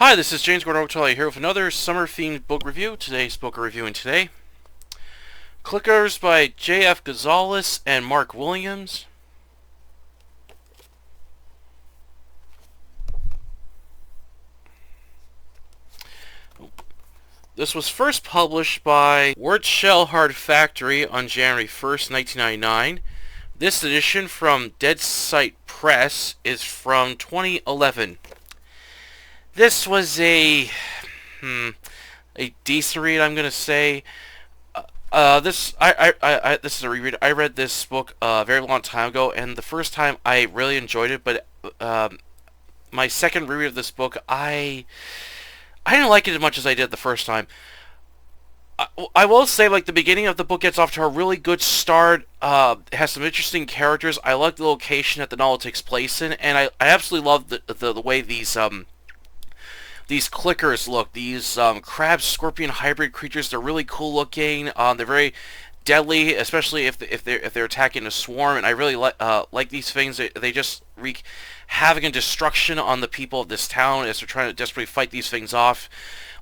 Hi, this is James Gordon here with another summer-themed book review. Today's book we're reviewing today, Clickers by J.F. Gonzalez and Mark Williams. This was first published by Word Shell Hard Factory on January 1st, 1999. This edition from Dead Sight Press is from 2011. This was a decent read, I'm gonna say. This is a reread. I read this book a very long time ago, and the first time I really enjoyed it. But my second reread of this book, I didn't like it as much as I did the first time. I will say, like, the beginning of the book gets off to a really good start. It has some interesting characters. I like the location that the novel takes place in, and I absolutely love the way these clickers look. These crab scorpion hybrid creatures, they're really cool looking. They're very deadly, especially if they're attacking a swarm. And I really like these things. They just wreak havoc and destruction on the people of this town as they're trying to desperately fight these things off.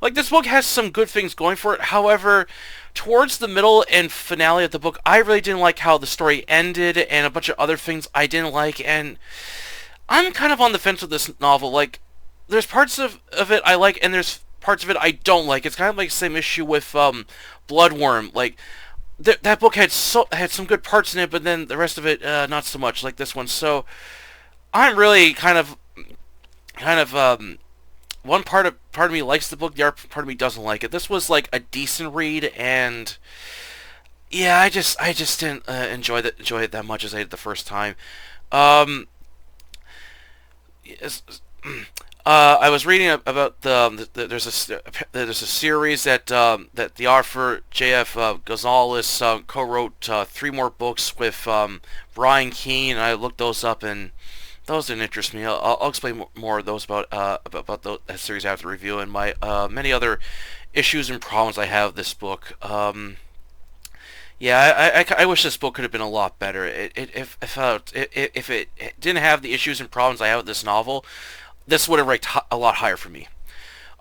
Like, this book has some good things going for it. However, towards the middle and finale of the book, I really didn't like how the story ended, and a bunch of other things I didn't like. And I'm kind of on the fence with this novel. Like, there's parts of it I like, and there's parts of it I don't like. It's kind of like the same issue with Bloodworm. Like, that book had some good parts in it, but then the rest of it not so much, like this one. So I'm really kind of one part of me likes the book, the other part of me doesn't like it. This was like a decent read, and yeah, I just didn't enjoy it that much as I did the first time. I was reading about there's a series that the author J.F. Gonzalez co-wrote 3 more books with Brian Keene, and I looked those up, and those didn't interest me. I'll explain more of those about that series after the review, and my many other issues and problems I have with this book. Yeah, I wish this book could have been a lot better. If it didn't have the issues and problems I have with this novel, this would have ranked a lot higher for me.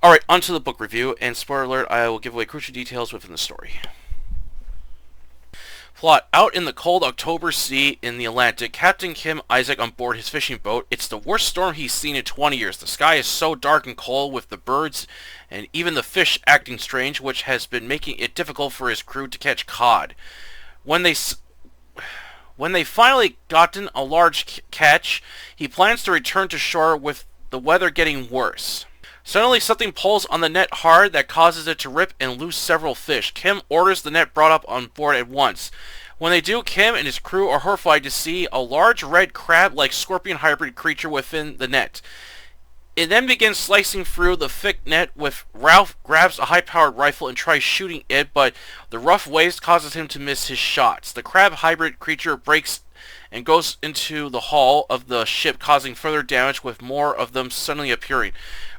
Alright, on to the book review, and spoiler alert, I will give away crucial details within the story. Plot. Out in the cold October sea in the Atlantic, Captain Kim Isaac on board his fishing boat. It's the worst storm he's seen in 20 years. The sky is so dark and cold, with the birds and even the fish acting strange, which has been making it difficult for his crew to catch cod. When they finally gotten a large catch, he plans to return to shore with the weather getting worse. Suddenly something pulls on the net hard that causes it to rip and loose several fish. Kim orders the net brought up on board at once. When they do, Kim and his crew are horrified to see a large red crab-like scorpion hybrid creature within the net. It then begins slicing through the thick net. With Ralph grabs a high-powered rifle and tries shooting it, but the rough waves causes him to miss his shots. The crab hybrid creature breaks and goes into the hull of the ship, causing further damage, with more of them suddenly appearing.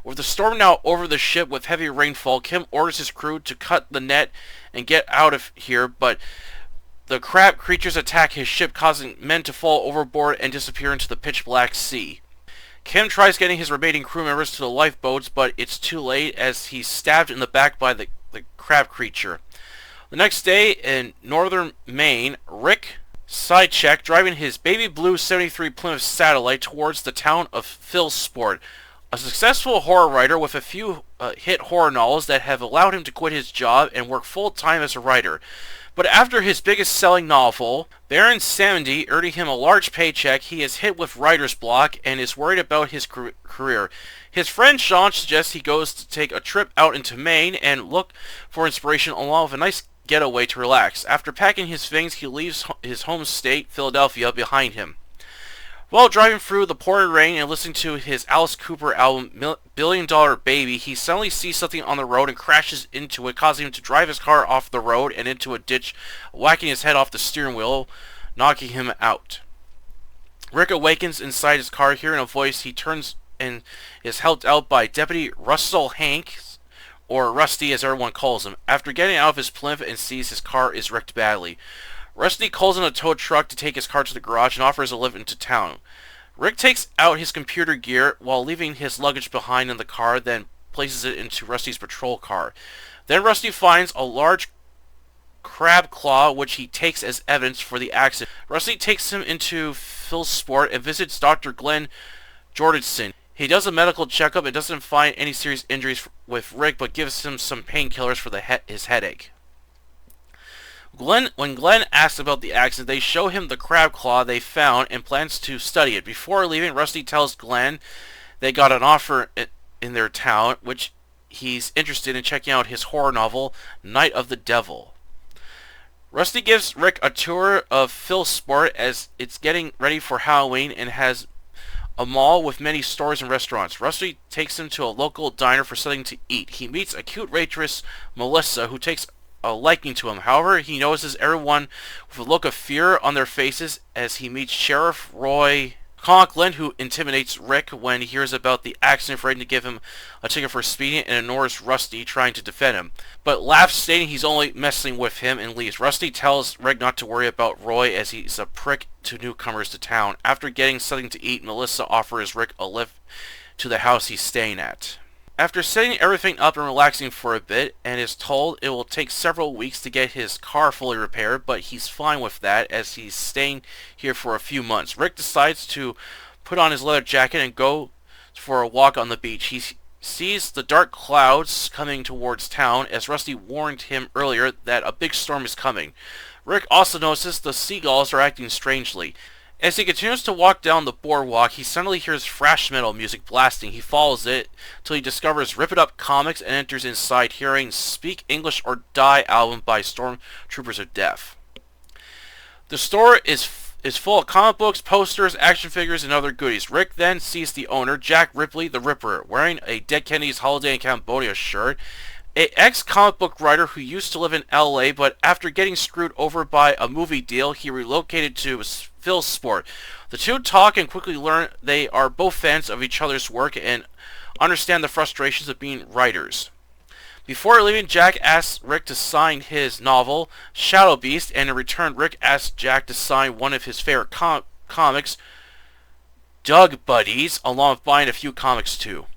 With the storm now over the ship with heavy rainfall, Kim orders his crew to cut the net and get out of here, but the crab creatures attack his ship, causing men to fall overboard and disappear into the pitch-black sea. Kim tries getting his remaining crew members to the lifeboats, but it's too late as he's stabbed in the back by the crab creature. The next day in northern Maine, Rick Sidecheck driving his baby blue 73 Plymouth Satellite towards the town of Philsport, a successful horror writer with a few hit horror novels that have allowed him to quit his job and work full-time as a writer. But after his biggest selling novel, Baron Samedi, earning him a large paycheck, he is hit with writer's block and is worried about his career. His friend Sean suggests he goes to take a trip out into Maine and look for inspiration along with a nice getaway to relax. After packing his things, he leaves his home state, Philadelphia, behind him. While driving through the pouring rain and listening to his Alice Cooper album Billion Dollar Baby, he suddenly sees something on the road and crashes into it, causing him to drive his car off the road and into a ditch, whacking his head off the steering wheel, knocking him out. Rick awakens inside his car, hearing a voice. He turns and is helped out by Deputy Russell Hanks, or Rusty as everyone calls him, after getting out of his Plymouth and sees his car is wrecked badly. Rusty calls in a tow truck to take his car to the garage and offers a lift into town. Rick takes out his computer gear while leaving his luggage behind in the car, then places it into Rusty's patrol car. Then Rusty finds a large crab claw, which he takes as evidence for the accident. Rusty takes him into Phil's Sport and visits Dr. Glenn Jordanson. He does a medical checkup and doesn't find any serious injuries with Rick, but gives him some painkillers for his headache. When Glenn asks about the accident, they show him the crab claw they found and plans to study it. Before leaving, Rusty tells Glenn they got an offer in their town, which he's interested in checking out his horror novel, Night of the Devil. Rusty gives Rick a tour of Phil's Sport as it's getting ready for Halloween and has a mall with many stores and restaurants. Rusty takes him to a local diner for something to eat. He meets a cute waitress, Melissa, who takes a liking to him. However, he notices everyone with a look of fear on their faces as he meets Sheriff Roy Conklin, who intimidates Rick when he hears about the accident, afraid to give him a ticket for speeding, and ignores Rusty trying to defend him, but laughs, stating he's only messing with him, and leaves. Rusty tells Rick not to worry about Roy as he's a prick to newcomers to town. After getting something to eat, Melissa offers Rick a lift to the house he's staying at. After setting everything up and relaxing for a bit, and is told it will take several weeks to get his car fully repaired, but he's fine with that as he's staying here for a few months. Rick decides to put on his leather jacket and go for a walk on the beach. He sees the dark clouds coming towards town as Rusty warned him earlier that a big storm is coming. Rick also notices the seagulls are acting strangely. As he continues to walk down the boardwalk, he suddenly hears thrash metal music blasting. He follows it till he discovers Rip It Up Comics and enters inside, hearing Speak English or Die album by Stormtroopers of Death. The store is full of comic books, posters, action figures, and other goodies. Rick then sees the owner, Jack Ripley the Ripper, wearing a Dead Kennedy's Holiday in Cambodia shirt. An ex-comic book writer who used to live in LA, but after getting screwed over by a movie deal, he relocated to Phil's Sport. The two talk and quickly learn they are both fans of each other's work and understand the frustrations of being writers. Before leaving, Jack asks Rick to sign his novel, Shadow Beast, and in return, Rick asks Jack to sign one of his favorite comics, Doug Buddies, along with buying a few comics too.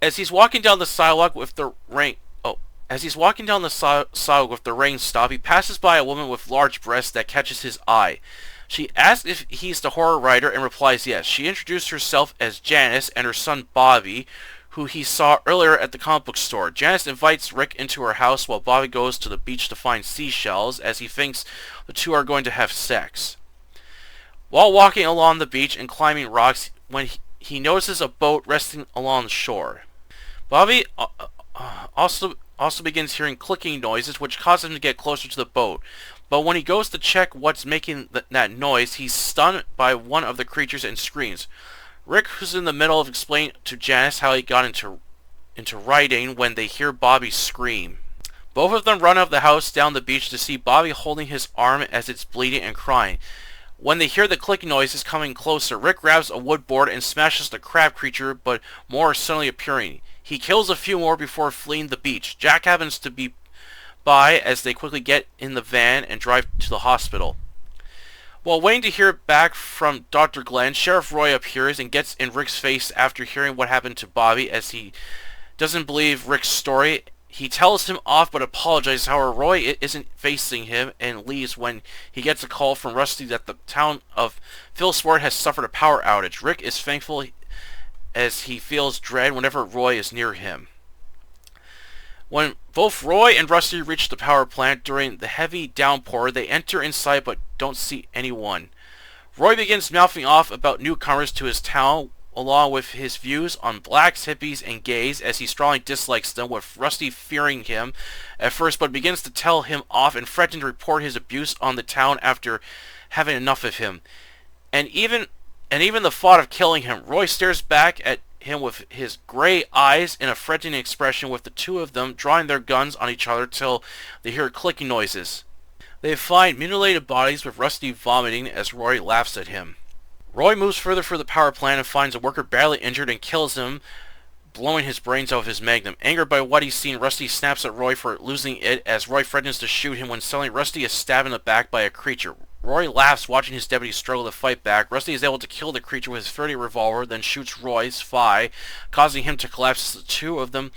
As he's walking down the sidewalk with the rain stop, he passes by a woman with large breasts that catches his eye. She asks if he's the horror writer and replies yes. She introduced herself as Janice and her son Bobby, who he saw earlier at the comic book store. Janice invites Rick into her house while Bobby goes to the beach to find seashells as he thinks the two are going to have sex. While walking along the beach and climbing rocks, when he notices a boat resting along the shore. Bobby also begins hearing clicking noises, which cause him to get closer to the boat. But when he goes to check what's making that noise, he's stunned by one of the creatures and screams. Rick, who's in the middle of explaining to Janice how he got into writing, when they hear Bobby scream. Both of them run out of the house down the beach to see Bobby holding his arm as it's bleeding and crying. When they hear the clicking noises coming closer, Rick grabs a wood board and smashes the crab creature, but more are suddenly appearing. He kills a few more before fleeing the beach. Jack happens to be by as they quickly get in the van and drive to the hospital. While waiting to hear back from Dr. Glenn, Sheriff Roy appears and gets in Rick's face after hearing what happened to Bobby as he doesn't believe Rick's story. He tells him off but apologizes. However, Roy isn't facing him and leaves when he gets a call from Rusty that the town of Phil's Sport has suffered a power outage. Rick is thankful as he feels dread whenever Roy is near him. When both Roy and Rusty reach the power plant during the heavy downpour, they enter inside but don't see anyone. Roy begins mouthing off about newcomers to his town, along with his views on blacks, hippies, and gays, as he strongly dislikes them, with Rusty fearing him at first, but begins to tell him off and threaten to report his abuse on the town after having enough of him. And even the thought of killing him. Roy stares back at him with his gray eyes in a threatening expression, with the two of them drawing their guns on each other till they hear clicking noises. They find mutilated bodies with Rusty vomiting as Roy laughs at him. Roy moves further for the power plant and finds a worker badly injured and kills him, blowing his brains out with his magnum. Angered by what he's seen, Rusty snaps at Roy for losing it as Roy threatens to shoot him when suddenly Rusty is stabbed in the back by a creature. Roy laughs watching his deputies struggle to fight back. Rusty is able to kill the creature with his .30 revolver, then shoots Roy's Phi, causing him to collapse, the two of them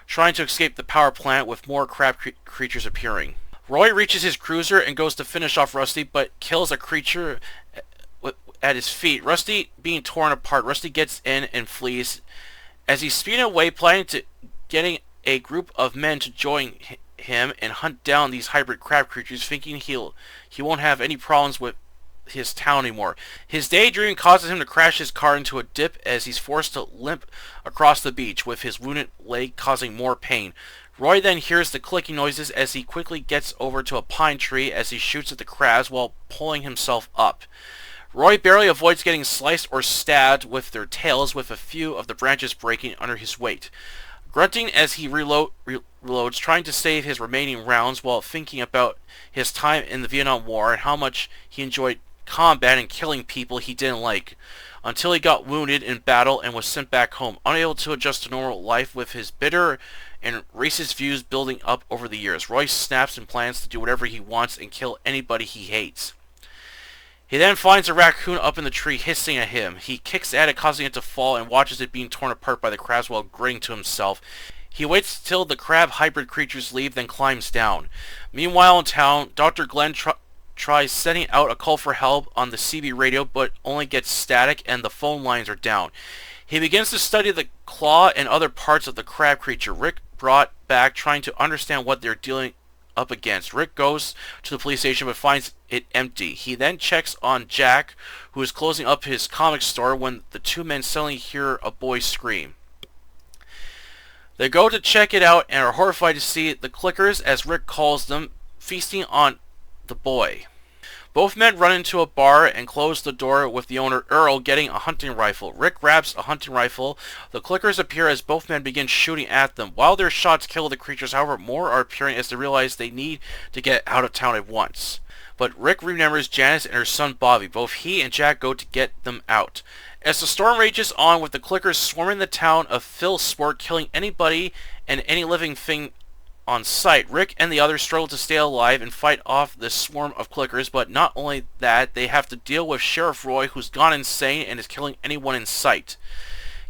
trying to escape the power plant with more crab creatures appearing. Roy reaches his cruiser and goes to finish off Rusty, but kills a creature at his feet. Rusty being torn apart, Rusty gets in and flees. As he's speeding away, planning to getting a group of men to join him and hunt down these hybrid crab creatures, thinking he won't have any problems with his town anymore. His daydream causes him to crash his car into a dip as he's forced to limp across the beach, with his wounded leg causing more pain. Roy then hears the clicking noises as he quickly gets over to a pine tree as he shoots at the crabs while pulling himself up. Roy barely avoids getting sliced or stabbed with their tails, with a few of the branches breaking under his weight. Grunting as he reloads, trying to save his remaining rounds while thinking about his time in the Vietnam War and how much he enjoyed combat and killing people he didn't like, until he got wounded in battle and was sent back home, unable to adjust to normal life with his bitter and racist views building up over the years. Roy snaps and plans to do whatever he wants and kill anybody he hates. He then finds a raccoon up in the tree hissing at him. He kicks at it, causing it to fall, and watches it being torn apart by the crabs while grinning to himself. He waits till the crab hybrid creatures leave, then climbs down. Meanwhile in town, Dr. Glenn tries sending out a call for help on the CB radio, but only gets static and the phone lines are down. He begins to study the claw and other parts of the crab creature Rick brought back, trying to understand what they're dealing up against. Rick goes to the police station but finds it empty. He then checks on Jack, who is closing up his comic store, when the two men suddenly hear a boy scream. They go to check it out and are horrified to see the clickers, as Rick calls them, feasting on the boy. Both men run into a bar and close the door, with the owner, Earl, getting a hunting rifle. Rick grabs a hunting rifle. The clickers appear as both men begin shooting at them. While their shots kill the creatures, however, more are appearing as they realize they need to get out of town at once. But Rick remembers Janice and her son Bobby. Both he and Jack go to get them out. As the storm rages on, with the clickers swarming the town of Philsport, killing anybody and any living thing on sight, Rick and the others struggle to stay alive and fight off this swarm of clickers, but not only that, they have to deal with Sheriff Roy, who's gone insane and is killing anyone in sight.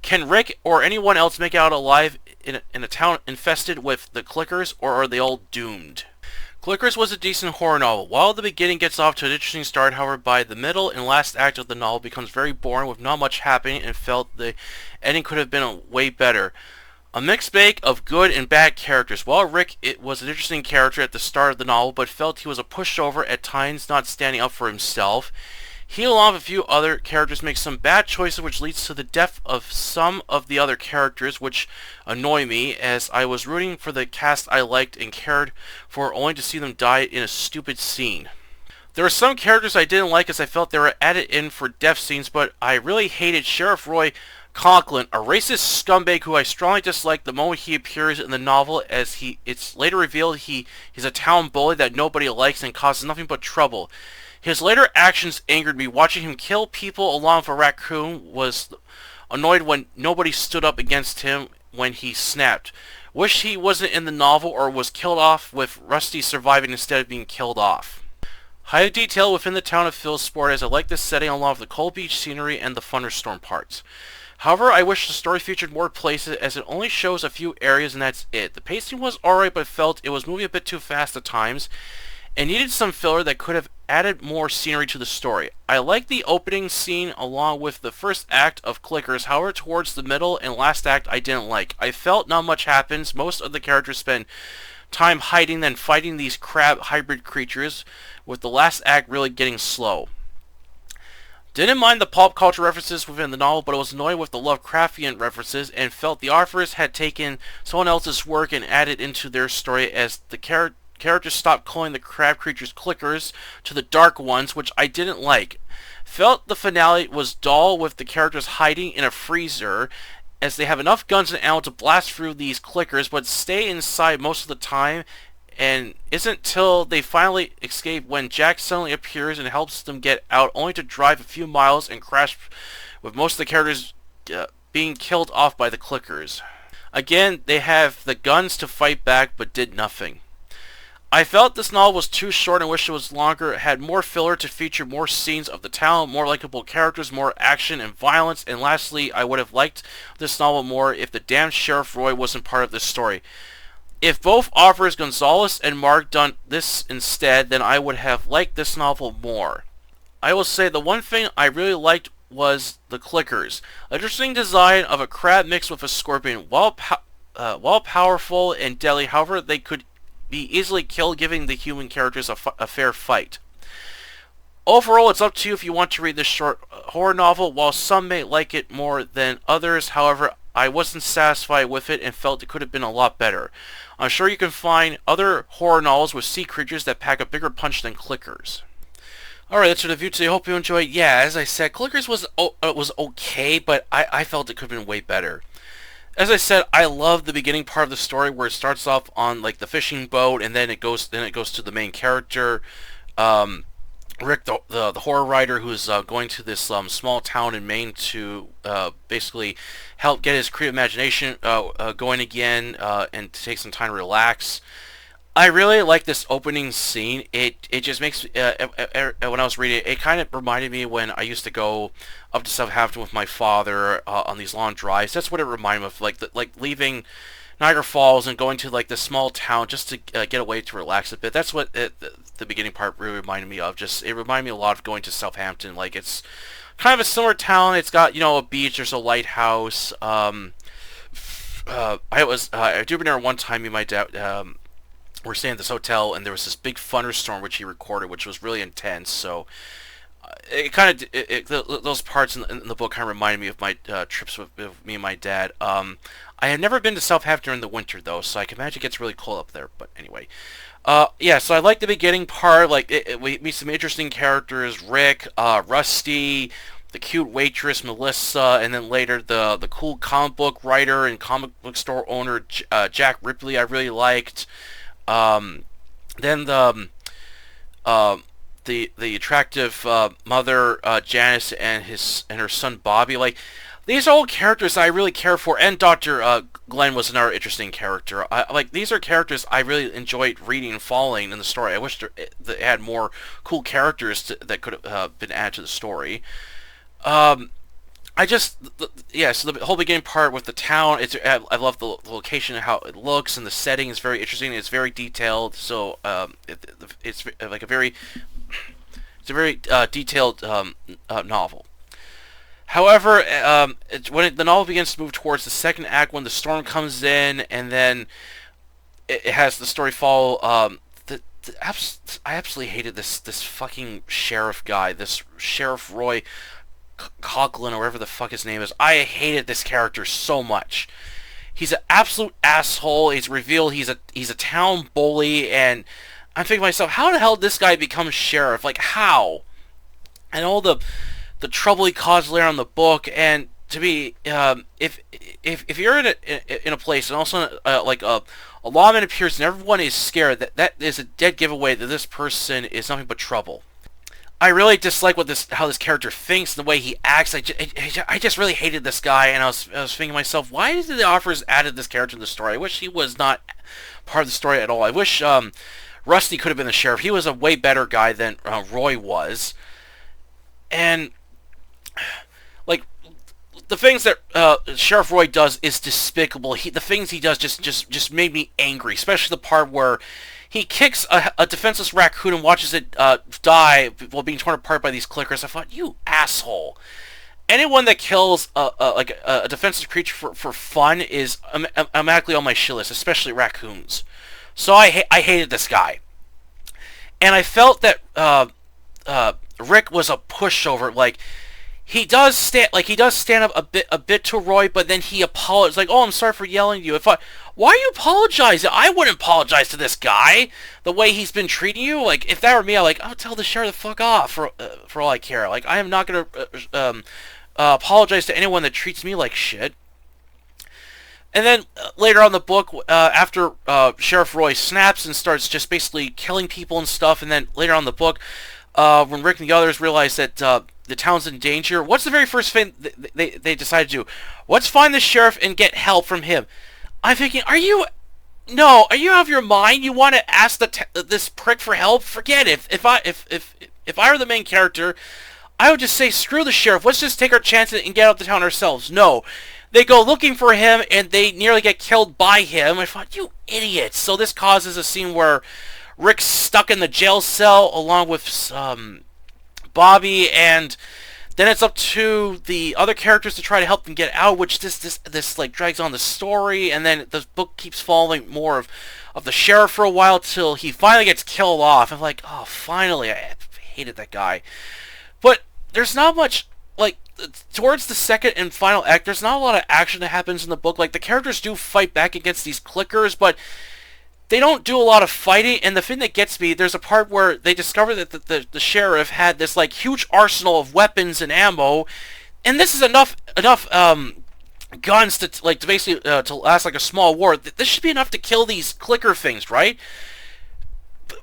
Can Rick or anyone else make it out alive in a town infested with the clickers, or are they all doomed? Clickers was a decent horror novel. While the beginning gets off to an interesting start, however, by the middle and last act of the novel becomes very boring with not much happening, and felt the ending could have been way better. A mixed bag of good and bad characters. While Rick was an interesting character at the start of the novel, but felt he was a pushover at times, not standing up for himself. He, along with a few other characters, makes some bad choices, which leads to the death of some of the other characters, which annoy me, as I was rooting for the cast I liked and cared for, only to see them die in a stupid scene. There were some characters I didn't like, as I felt they were added in for death scenes, but I really hated Sheriff Roy Conklin, a racist scumbag who I strongly dislike the moment he appears in the novel, as it's later revealed he's a town bully that nobody likes and causes nothing but trouble. His later actions angered me. Watching him kill people along with a raccoon was annoyed when nobody stood up against him when he snapped. Wish he wasn't in the novel or was killed off, with Rusty surviving instead of being killed off. High detail within the town of Philsport, as I like this setting along with the cold beach scenery and the thunderstorm parts. However, I wish the story featured more places, as it only shows a few areas and that's it. The pacing was alright, but felt it was moving a bit too fast at times, and needed some filler that could have added more scenery to the story. I liked the opening scene along with the first act of Clickers, however towards the middle and last act I didn't like. I felt not much happens. Most of the characters spend time hiding, then fighting these crab hybrid creatures, with the last act really getting slow. Didn't mind the pop culture references within the novel, but I was annoyed with the Lovecraftian references and felt the authors had taken someone else's work and added into their story, as the characters stopped calling the crab creatures clickers to the dark ones, which I didn't like. Felt the finale was dull, with the characters hiding in a freezer, as they have enough guns and ammo to blast through these clickers, but stay inside most of the time, and isn't till they finally escape when Jack suddenly appears and helps them get out, only to drive a few miles and crash, with most of the characters being killed off by the clickers. Again, they have the guns to fight back, but did nothing. I felt this novel was too short and wish it was longer. It had more filler to feature more scenes of the town, more likable characters, more action and violence. And lastly, I would have liked this novel more if the damn Sheriff Roy wasn't part of this story. If both authors, Gonzalez and Mark, done this instead, then I would have liked this novel more. I will say the one thing I really liked was the clickers. Interesting design of a crab mixed with a scorpion. While powerful and deadly, however, they could be easily killed, giving the human characters a fair fight. Overall, it's up to you if you want to read this short horror novel. While some may like it more than others, however, I wasn't satisfied with it and felt it could have been a lot better. I'm sure you can find other horror novels with sea creatures that pack a bigger punch than Clickers. Alright, that's the review today. Hope you enjoyed. Yeah, as I said, Clickers was okay, but I felt it could have been way better. As I said, I love the beginning part of the story where it starts off on like the fishing boat, and then it goes to the main character, Rick, the horror writer, who's going to this small town in Maine to basically help get his creative imagination going again and to take some time to relax. I really like this opening scene. It just makes when I was reading it, it kind of reminded me when I used to go up to Southampton with my father on these long drives. That's what it reminded me of, like leaving Niagara Falls and going to like this small town just to get away to relax a bit. That's what the beginning part really reminded me of. Just it reminded me a lot of going to Southampton. Like it's kind of a similar town. It's got a beach. There's a lighthouse. I've been there one time. Me and my dad. We're staying at this hotel, and there was this big thunderstorm which he recorded, which was really intense. So it kind of those parts in the book kind of reminded me of my trips with me and my dad. I had never been to Southampton during the winter though, so I can imagine it gets really cold up there. But anyway, yeah. So I like the beginning part. Like we meet some interesting characters: Rick, Rusty, the cute waitress Melissa, and then later the cool comic book writer and comic book store owner Jack Ripley. I really liked. Then the attractive mother Janice and her son Bobby. Like these are all characters I really care for, and Dr. Glenn was another interesting character. These are characters I really enjoyed reading and following in the story. I wish they had more cool characters that could have been added to the story. So the whole beginning part with the town, I love the location and how it looks, and the setting is very interesting. It's very detailed, so it's a very detailed novel. However, when the novel begins to move towards the second act, when the storm comes in, and then it has the story follow. I absolutely hated this fucking sheriff guy, this Sheriff Roy Coughlin or whatever the fuck his name is. I hated this character so much. He's an absolute asshole. It's revealed he's a town bully, and I'm thinking to myself, how the hell did this guy become sheriff? Like how? And all the trouble he caused later on the book. And to be if you're in a place and also like a lawman appears and everyone is scared, that is a dead giveaway that this person is nothing but trouble. I really dislike how this character thinks and the way he acts. I just really hated this guy, and I was thinking to myself, why did the authors added this character to the story? I wish he was not part of the story at all. I wish Rusty could have been the sheriff. He was a way better guy than Roy was, and like the things that Sheriff Roy does is despicable. The things he does just made me angry, especially the part where he kicks a defenseless raccoon and watches it die while being torn apart by these clickers. I thought, you asshole. Anyone that kills a defenseless creature for fun is automatically on my shit list, especially raccoons. So I hated this guy. And I felt that Rick was a pushover. Like, he does stand up a bit to Roy, but then he apologizes. Like, oh, I'm sorry for yelling at you. Why are you apologizing? I wouldn't apologize to this guy the way he's been treating you. Like, if that were me, I'll tell the sheriff to fuck off for all I care. Like, I am not gonna apologize to anyone that treats me like shit. And then later on in the book, after Sheriff Roy snaps and starts just basically killing people and stuff, and then later on in the book, when Rick and the others realize that the town's in danger, what's the very first thing they decide to do? Let's find the sheriff and get help from him. I'm thinking, are you No, are you out of your mind? You want to ask this prick for help? Forget it. If I were the main character, I would just say, screw the sheriff. Let's just take our chances and get out of the town ourselves. No. They go looking for him, and they nearly get killed by him. I thought, you idiots. So this causes a scene where Rick's stuck in the jail cell along with Bobby, and then it's up to the other characters to try to help them get out, which this like drags on the story, and then the book keeps following more of the sheriff for a while till he finally gets killed off. I'm like, oh, finally. I hated that guy. But there's not much, like, towards the second and final act, there's not a lot of action that happens in the book. Like, the characters do fight back against these clickers, but they don't do a lot of fighting. And the thing that gets me, there's a part where they discover that the sheriff had this, like, huge arsenal of weapons and ammo, and this is enough guns to basically to last like a small war. This should be enough to kill these clicker things, right?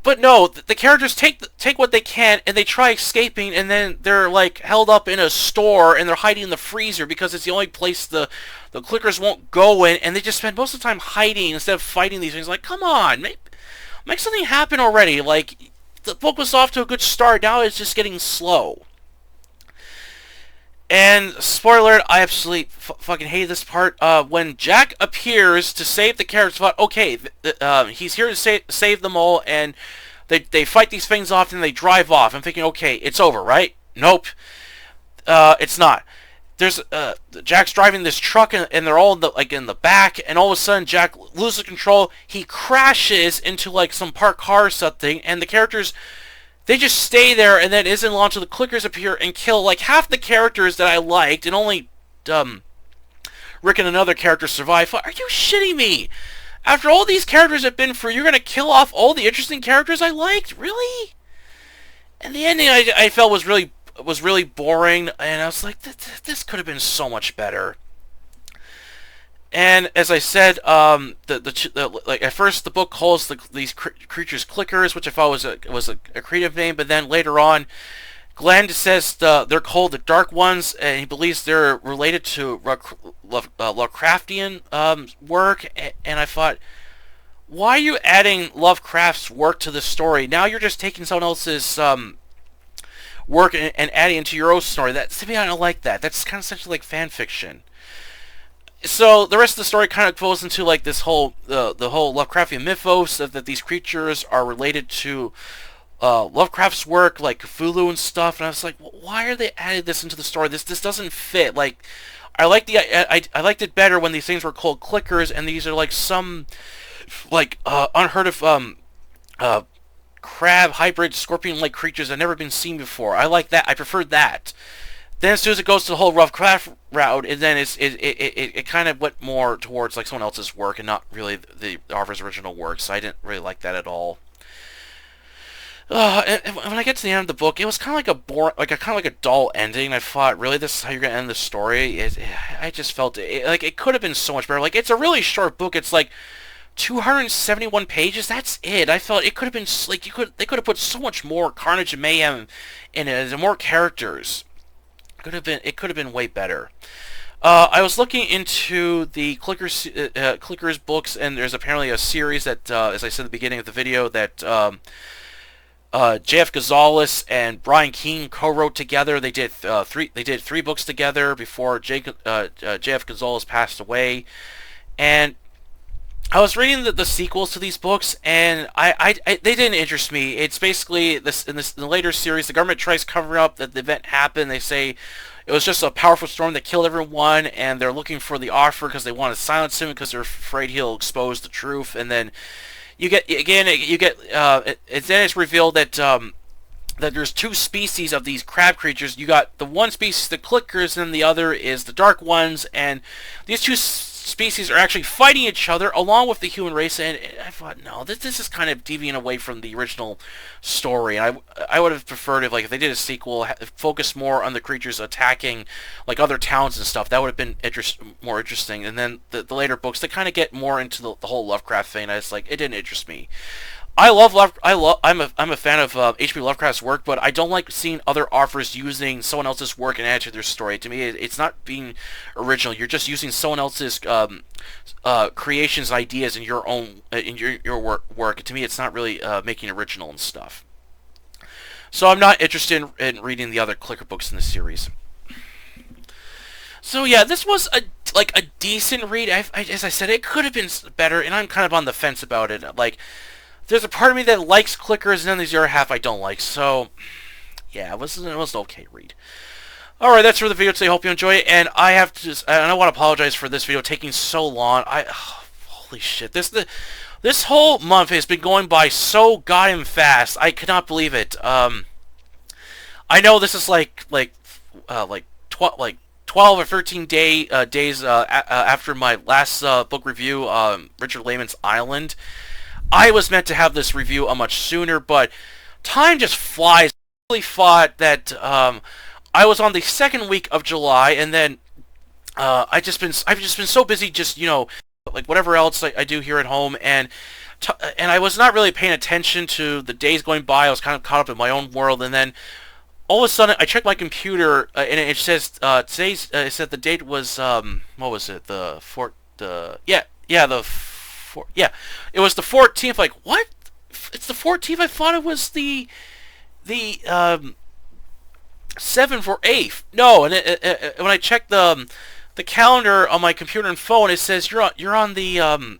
But no, the characters take what they can, and they try escaping, and then they're like held up in a store, and they're hiding in the freezer because it's the only place the clickers won't go in, and they just spend most of the time hiding instead of fighting these things. Like, come on, make something happen already. Like, the book was off to a good start, now it's just getting slow. And, spoiler alert, I absolutely fucking hate this part. When Jack appears to save the characters, thought, okay, he's here to save them all, and they fight these things off, and they drive off. I'm thinking, okay, it's over, right? Nope. It's not. There's, Jack's driving this truck, and they're all in the back, and all of a sudden, Jack loses control. He crashes into, like, some parked car or something, and the characters, they just stay there, and then it isn't long until the clickers appear and kill like half the characters that I liked, and only Rick and another character survive. Are you shitting me? After all these characters have been through, you're gonna kill off all the interesting characters I liked? Really? And the ending I felt was really boring, and I was like, this could have been so much better. And as I said, like at first the book calls these creatures clickers, which I thought was a creative name, but then later on, Glenn says they're called the Dark Ones, and he believes they're related to Lovecraftian work. And I thought, why are you adding Lovecraft's work to the story? Now you're just taking someone else's work and adding into your own story. To me, I don't like that. That's kind of essentially like fan fiction. So the rest of the story kind of goes into like this whole the whole Lovecraftian mythos that these creatures are related to Lovecraft's work, like Cthulhu and stuff. And I was like, why are they adding this into the story? This doesn't fit. Like, I liked it better when these things were called clickers, and these are like some like unheard of crab hybrid scorpion-like creatures that have never been seen before. I like that. I preferred that. Then as soon as it goes to the whole Lovecraft route, and then it kind of went more towards like someone else's work and not really the author's original work. So I didn't really like that at all. And when I get to the end of the book, it was kind of like a dull ending. I thought, really, this is how you're gonna end the story? I just felt like it could have been so much better. Like, it's a really short book. It's like 271 pages. That's it. I felt it could have been like they could have put so much more carnage and mayhem in it, and more characters. It could have been way better. I was looking into the Clickers books, and there's apparently a series that, as I said at the beginning of the video, that J.F. Gonzalez and Brian Keene co-wrote together. They did three books together before J.F. Gonzalez passed away. And I was reading the sequels to these books, and they didn't interest me. It's basically in the later series, the government tries covering up that the event happened. They say it was just a powerful storm that killed everyone, and they're looking for the author because they want to silence him because they're afraid he'll expose the truth. And then then it's revealed that that there's two species of these crab creatures. You got the one species, the clickers, and the other is the dark ones, and these two species are actually fighting each other along with the human race. And I thought, no, this is kind of deviating away from the original story. And I would have preferred if they did a sequel, focus more on the creatures attacking like other towns and stuff. That would have been more interesting. And then the later books, they kind of get more into the whole Lovecraft thing. It didn't interest me. I'm a fan of H.P. Lovecraft's work, but I don't like seeing other authors using someone else's work and add to their story. To me, it's not being original. You're just using someone else's creations, ideas in your own in your work. To me, it's not really making original and stuff. So I'm not interested in reading the other Clicker books in the series. So yeah, this was a decent read. As I said, it could have been better, and I'm kind of on the fence about it. Like, there's a part of me that likes Clickers, and then there's the other half I don't like. So yeah, it was an okay read. All right, that's for the video today. Hope you enjoy it, and I have to and I want to apologize for this video taking so long. Holy shit, this whole month has been going by so goddamn fast. I cannot believe it. I know this is like 12 or 13 days after my last book review, Richard Lehman's Island. I was meant to have this review much sooner, but time just flies. I really thought that I was on the second week of July, and then I've just been so busy, just like whatever else I do here at home, and I was not really paying attention to the days going by. I was kind of caught up in my own world, and then all of a sudden I checked my computer, and it says today's. It said the date was what was it? It was the 14th. Like, what? It's the 14th. I thought it was the 7th or 8th. No, and when I checked the calendar on my computer and phone, it says you're on the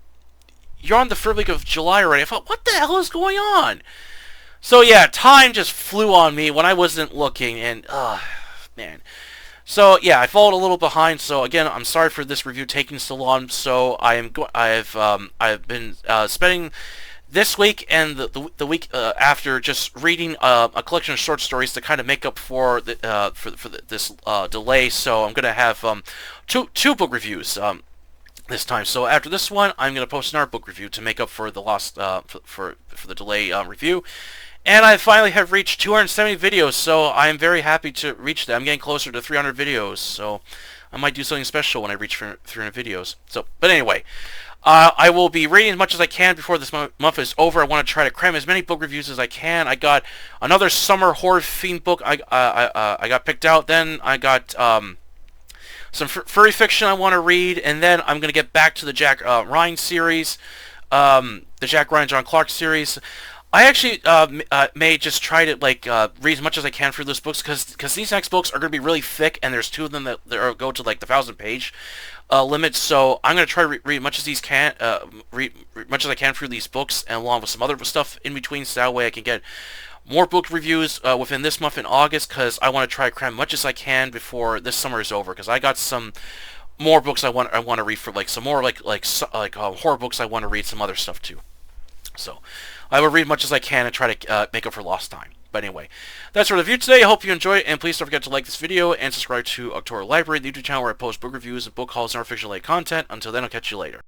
third week of July already. I thought, what the hell is going on? So yeah, time just flew on me when I wasn't looking, and man. So yeah, I followed a little behind. So again, I'm sorry for this review taking so long. So I've been spending this week and the week after just reading a collection of short stories to kind of make up for this delay. So I'm gonna have two book reviews this time. So after this one, I'm gonna post another book review to make up for the lost for the delay review. And I finally have reached 270 videos, so I'm very happy to reach that. I'm getting closer to 300 videos, so I might do something special when I reach 300 videos. So, but anyway, I will be reading as much as I can before this month is over. I want to try to cram as many book reviews as I can. I got another summer horror themed book I got picked out. Then I got some furry fiction I want to read, and then I'm going to get back to the Jack Ryan series, the Jack Ryan John Clark series. I actually may just try to read as much as I can through those books, because these next books are going to be really thick, and there's two of them that go to like the 1,000-page limit. So I'm going to try to read much as much as I can through these books, and along with some other stuff in between, so that way I can get more book reviews within this month in August, because I want to try to cram much as I can before this summer is over, because I got some more books I want to read, for some more horror books I want to read, some other stuff too. So I will read much as I can and try to make up for lost time. But anyway, that's for the review today. I hope you enjoy it, and please don't forget to like this video and subscribe to October Library, the YouTube channel where I post book reviews and book hauls and our fiction-related content. Until then, I'll catch you later.